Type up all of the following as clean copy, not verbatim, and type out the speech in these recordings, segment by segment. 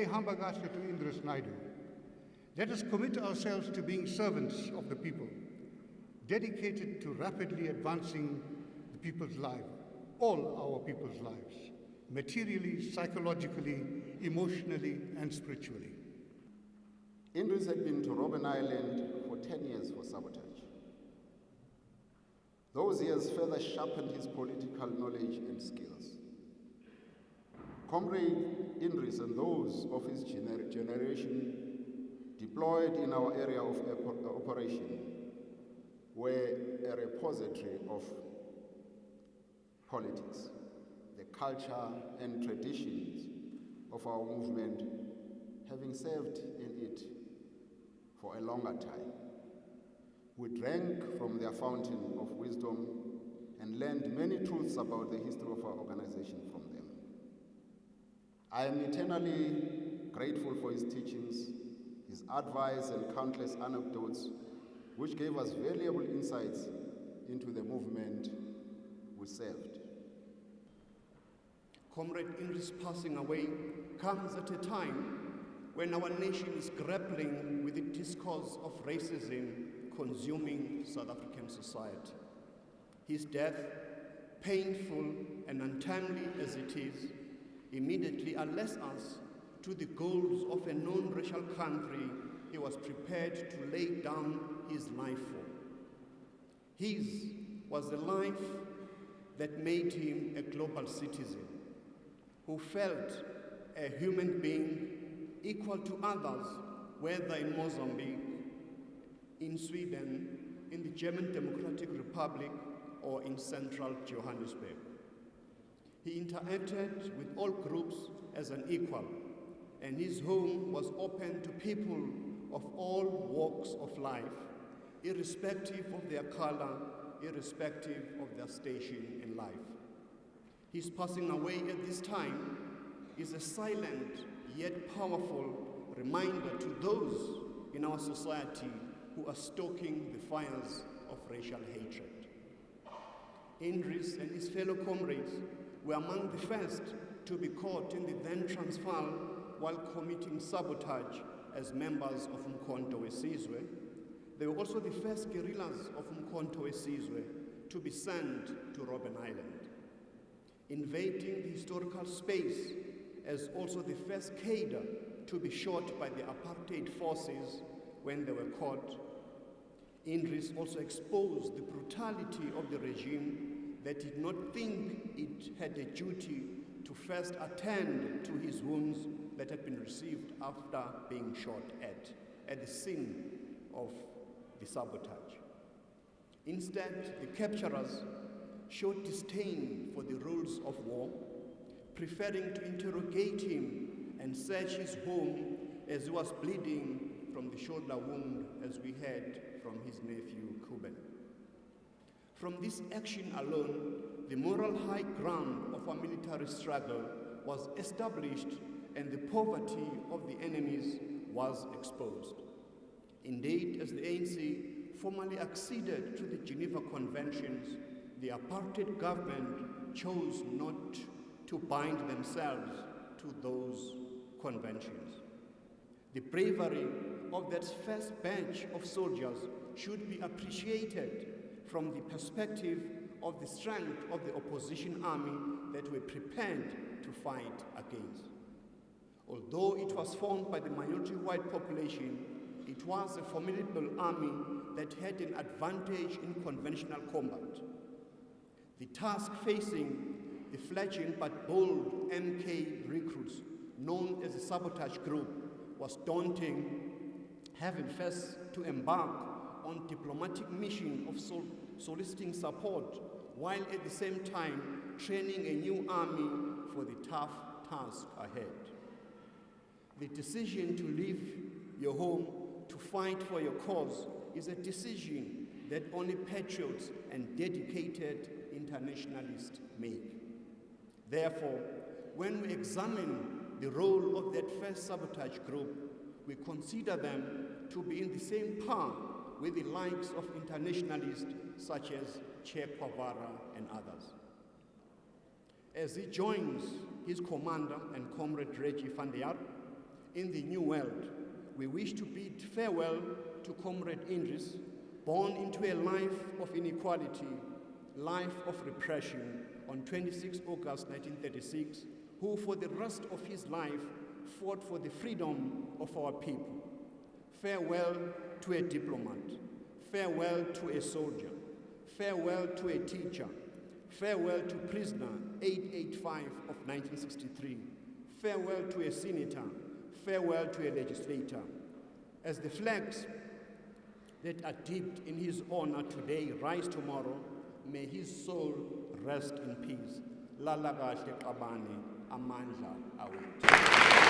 say hamba kahle to Idres Naidoo. Let us commit ourselves to being servants of the people, dedicated to rapidly advancing the people's life, all our people's lives, materially, psychologically, emotionally, and spiritually. Idres had been to Robben Island for 10 years for sabotage. Those years further sharpened his political knowledge and skills. Comrade Idres and those of his generation deployed in our area of operation were a repository of politics, the culture and traditions of our movement, having served in it for a longer time. We drank from their fountain of wisdom and learned many truths about the history of our organization from them. I am eternally grateful for his teachings, his advice, and countless anecdotes, which gave us valuable insights into the movement we served. Comrade Idres' passing away comes at a time when our nation is grappling with the discourse of racism consuming South African society. His death, painful and untimely as it is, immediately alerts us to the goals of a non-racial country he was prepared to lay down his life for. His was a life that made him a global citizen, who felt a human being equal to others, whether in Mozambique, in Sweden, in the German Democratic Republic, or in central Johannesburg. He interacted with all groups as an equal, and his home was open to people of all walks of life, irrespective of their color, irrespective of their station in life. His passing away at this time is a silent yet powerful reminder to those in our society who are stoking the fires of racial hatred. Idres and his fellow comrades were among the first to be caught in the then Transvaal while committing sabotage as members of Umkhonto weSizwe. They were also the first guerrillas of Umkhonto weSizwe to be sent to Robben Island. Invading the historical space as also the first cadre to be shot by the apartheid forces when they were caught. Idres also exposed the brutality of the regime that did not think it had a duty to first attend to his wounds that had been received after being shot at the scene of the sabotage. Instead, the capturers showed disdain for the rules of war, preferring to interrogate him and search his home as he was bleeding from the shoulder wound, as we heard from his nephew, Kuben. From this action alone, the moral high ground of our military struggle was established and the poverty of the enemies was exposed. Indeed, as the ANC formally acceded to the Geneva Conventions, the apartheid government chose not to bind themselves to those conventions. The bravery of that first batch of soldiers should be appreciated from the perspective of the strength of the opposition army that were prepared to fight against. Although it was formed by the minority white population, it was a formidable army that had an advantage in conventional combat. The task facing the fledgling but bold MK recruits, known as the Sabotage Group, was daunting, having first to embark on diplomatic mission of soliciting support, while at the same time training a new army for the tough task ahead. The decision to leave your home to fight for your cause is a decision that only patriots and dedicated internationalists make. Therefore, when we examine the role of that first sabotage group, we consider them to be in the same par with the likes of internationalists such as Che Guevara and others. As he joins his commander and comrade Reggie van der Yard In the new world, we wish to bid farewell to Comrade Idres, born into a life of inequality, life of repression on 26 August 1936, who for the rest of his life fought for the freedom of our people. Farewell to a diplomat, farewell to a soldier, farewell to a teacher, farewell to prisoner 885 of 1963, farewell to a senator, farewell to a legislator. As the flags that are dipped in his honor today rise tomorrow, may his soul rest in peace. Lala kahle qabane, amandla awethu.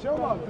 Show up.